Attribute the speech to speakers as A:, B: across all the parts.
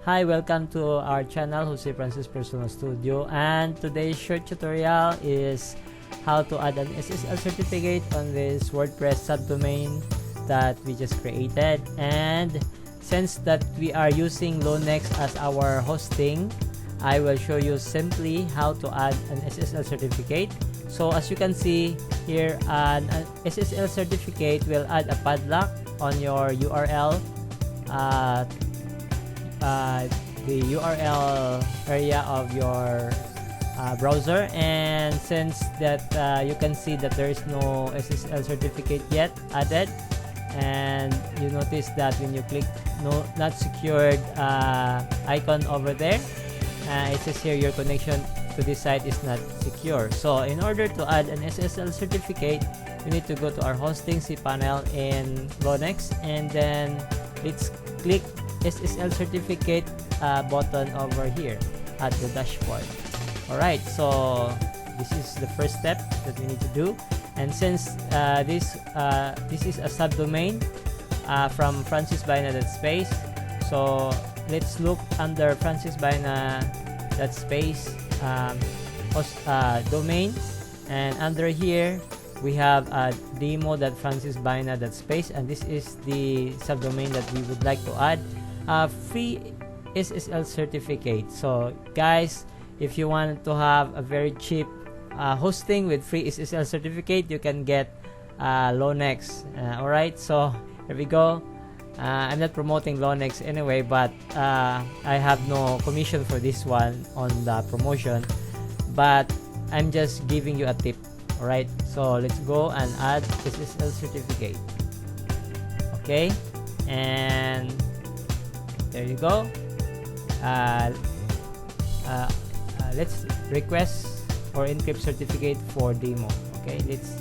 A: Hi, welcome to our channel, Jose Francis Personal Studio, and today's short tutorial is how to add an SSL certificate on this WordPress subdomain that we just created. And since that we are using Lonex as our hosting, I will show you simply how to add an SSL certificate. So as you can see here, an SSL certificate will add a padlock on your URL, the URL area of your browser. And since that you can see that there is no SSL certificate yet added, and you notice that when you click not secured icon over there, it says here your connection to this site is not secure. So in order to add an SSL certificate, you need to go to our hosting cPanel in Lonex, and then let's click SSL certificate button over here at the dashboard. Alright, so this is the first step that we need to do. And since this is a subdomain from francisbaena.space, so let's look under francisbaena.space domain, and under here we have demo.francisbaena.space, and this is the subdomain that we would like to add free SSL certificate. So guys, if you want to have a very cheap hosting with free SSL certificate, you can get Lonex. Alright, so here we go. I'm not promoting Lonex anyway, but I have no commission for this one on the promotion, but I'm just giving you a tip. Alright, so let's go and add SSL certificate. Okay, and there you go. Let's request or encrypt certificate for demo. Okay, let's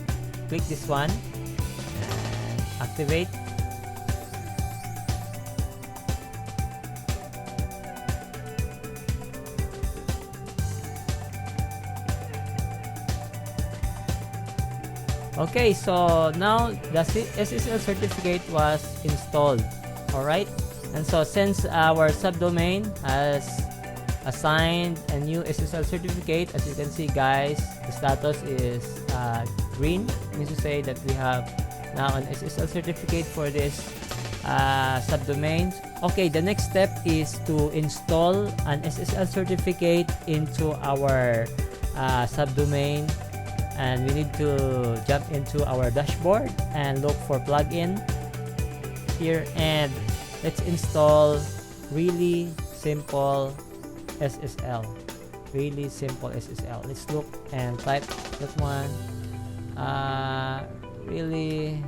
A: click this one and activate. Okay, so now the SSL certificate was installed. Alright, and so since our subdomain has assigned a new SSL certificate, as you can see guys, the status is green. It means to say that we have now an SSL certificate for this subdomain. Okay, the next step is to install an SSL certificate into our subdomain, and we need to jump into our dashboard and look for plugin here, and let's install really simple SSL. Really simple SSL. Let's look and type that one. Really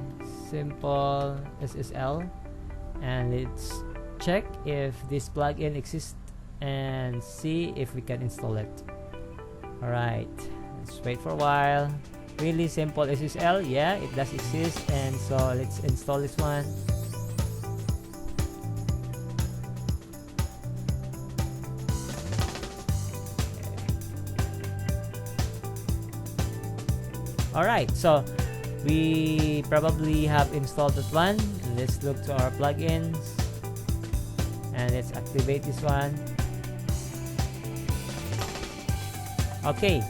A: simple SSL, and let's check if this plugin exists and see if we can install it. Alright, let's wait for a while. Really simple SSL, yeah, it does exist, and so let's install this one. Alright, so we probably have installed that one. Let's look to our plugins and let's activate this one. Okay,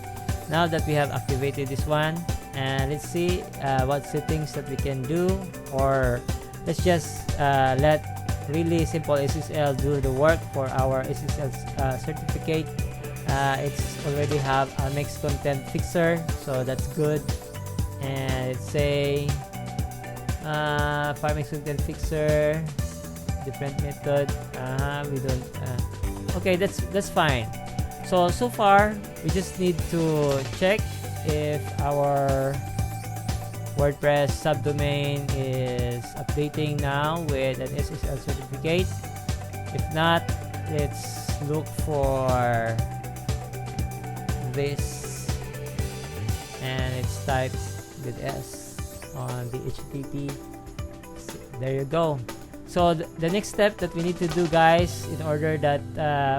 A: now that we have activated this one, and let's see what settings that we can do, or let's just let really simple SSL do the work for our SSL certificate. It's already have a mixed content fixer, so that's good. And let's say file mixed content fixer, different method. We don't. Okay, that's fine. So far we just need to check if our WordPress subdomain is updating now with an SSL certificate. If not, let's look for this, and let's type with S on the HTTP. There you go. So the next step that we need to do guys, in order that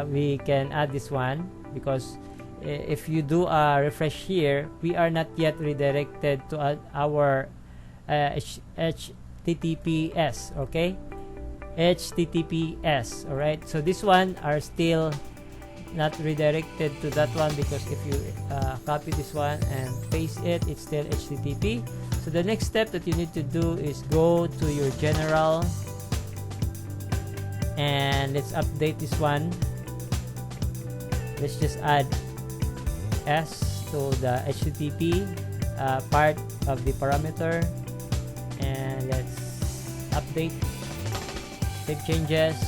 A: we can add this one, because if you do a refresh here, we are not yet redirected to our HTTPS. Okay, HTTPS. Alright, so this one are still not redirected to that one, because if you copy this one and paste it, it's still HTTP. So the next step that you need to do is go to your general, and let's update this one. Let's just add S to the HTTP part of the parameter, and let's update, save changes.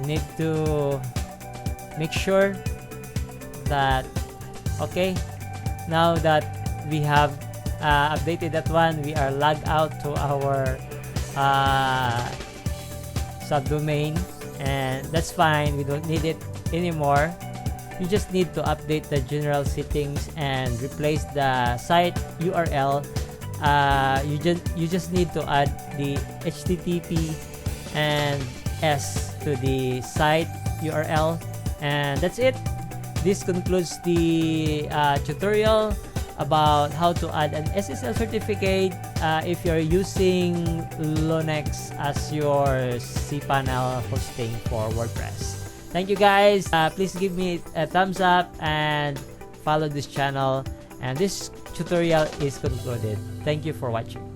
A: You need to make sure that okay, now that we have updated that one, we are logged out to our subdomain, and that's fine. We don't need it anymore. You just need to update the general settings and replace the site URL. You just need to add the HTTP and S to the site URL, and that's it. This concludes the tutorial about how to add an SSL certificate if you're using Lonex as your cPanel hosting for WordPress. Thank you guys. Please give me a thumbs up and follow this channel, and this tutorial is concluded. Thank you for watching.